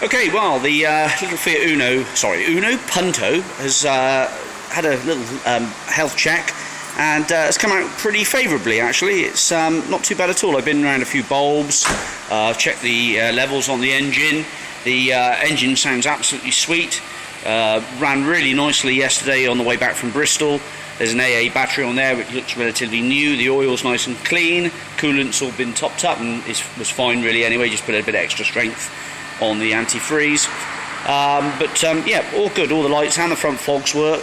Okay, well, the little Fiat Punto has had a little health check, and it's come out pretty favourably actually. It's not too bad at all. I've been around a few bulbs, checked the levels on the engine. The engine sounds absolutely sweet. Ran really nicely yesterday on the way back from Bristol. There's an AA battery on there which looks relatively new. The oil's nice and clean. Coolant's all been topped up and was fine really anyway, just put a bit of extra strength on the antifreeze. Yeah, all good. All the lights and the front fogs work.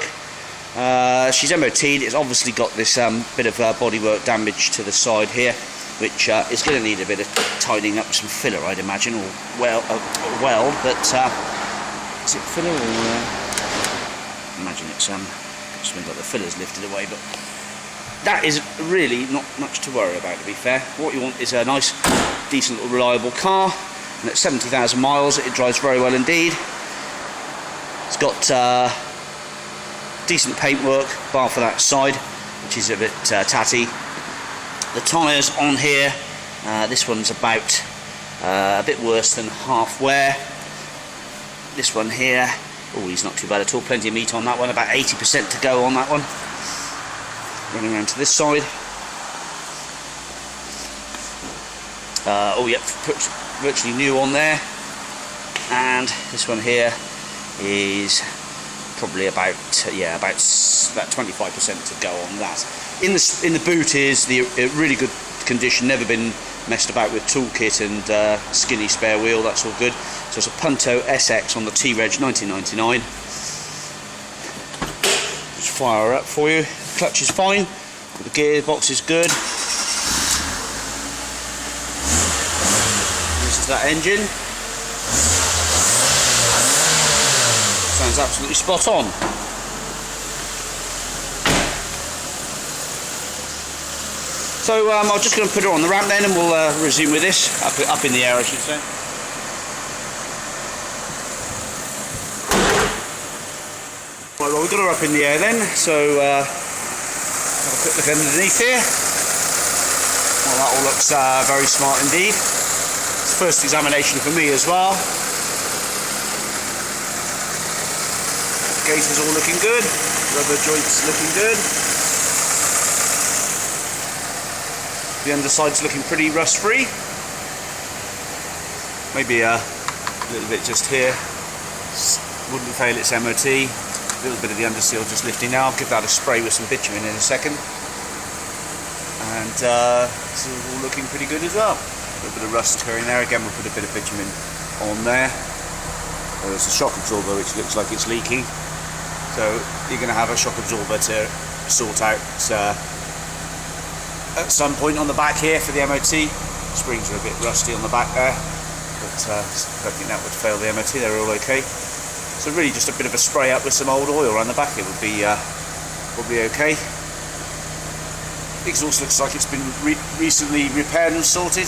She's MOT'd. It's obviously got this bit of bodywork damage to the side here, which is going to need a bit of tidying up with some filler, I'd imagine, or weld. But is it filler or imagine it's just got the fillers lifted away, but that is really not much to worry about, to be fair. What you want is a nice, decent, little reliable car, and at 70,000 miles it drives very well indeed. It's got decent paintwork, bar for that side, which is a bit tatty. The tyres on here, this one's about a bit worse than half wear. This one here, oh, he's not too bad at all, plenty of meat on that one, about 80% to go on that one. Running around to this side. Oh yep, virtually new on there. And this one here is probably about 25% to go on that. In the boot is the really good condition, never been messed about with toolkit and skinny spare wheel. That's all good. So it's a Punto SX on the T-Reg 1999. Just fire her up for you. Clutch is fine. The gearbox is good. This is that engine. Sounds absolutely spot on. So I'm just going to put it on the ramp then, and we'll resume with this up in the air, I should say. Right, well, we've got her up in the air then, so have a quick look underneath here. Well, that all looks very smart indeed. It's the first examination for me as well. The gate is all looking good, rubber joints looking good. The underside's looking pretty rust-free. Maybe a little bit just here. Wouldn't fail its MOT. A little bit of the underseal just lifting now. I'll give that a spray with some bitumen in a second. And it's all looking pretty good as well. A little bit of rust occurring there. Again, we'll put a bit of bitumen on there. There's a shock absorber which looks like it's leaking. So you're going to have a shock absorber to sort out at some point on the back here for the MOT. Springs are a bit rusty on the back there, but I don't think that would fail the MOT. They're all okay. So really just a bit of a spray up with some old oil around the back. It would be probably okay. The exhaust looks like it's been recently repaired and sorted.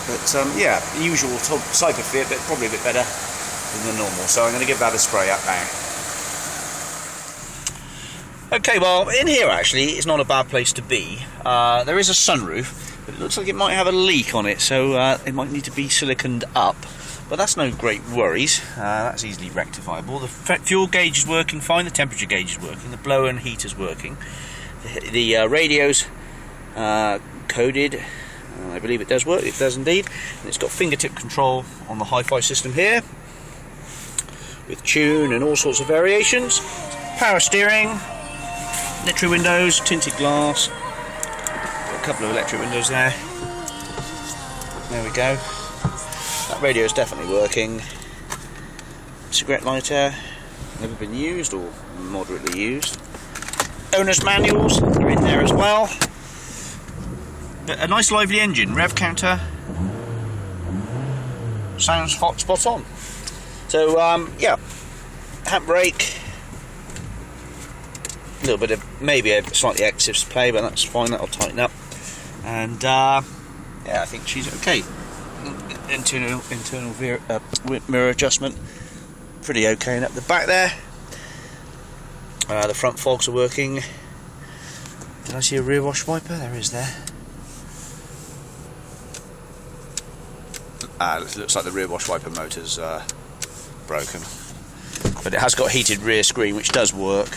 But yeah, the usual type of Fiat, but probably a bit better than the normal. So I'm going to give that a spray up now. Okay, well, in here actually it's not a bad place to be. There is a sunroof, but it looks like it might have a leak on it, so it might need to be siliconed up. But that's no great worries. That's easily rectifiable. The fuel gauge is working fine. The temperature gauge is working. The blower and heater's working. The radio's coded. I believe it does work. It does indeed. And it's got fingertip control on the hi-fi system here, with tune and all sorts of variations. Power steering. Electric windows, tinted glass, got a couple of electric windows there. There we go. That radio is definitely working. Cigarette lighter, never been used or moderately used. Owner's manuals are in there as well. But a nice lively engine, rev counter. Sounds spot on. So yeah, handbrake. A little bit of maybe a slightly excessive play, but that's fine. That'll tighten up. And yeah, I think she's okay. Internal mirror adjustment, pretty okay. And up the back there, the front fogs are working. Did I see a rear wash wiper? There is there. It looks like the rear wash wiper motor's broken. But it has got heated rear screen, which does work.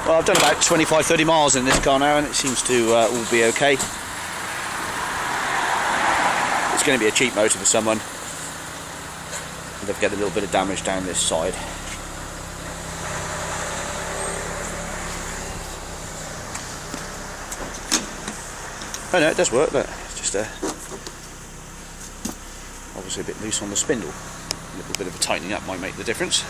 Well, I've done about 25-30 miles in this car now, and it seems to all be okay. It's going to be a cheap motor for someone. They've got a little bit of damage down this side. Oh no, it does work. Look, it's just obviously a bit loose on the spindle. A little bit of a tightening up might make the difference.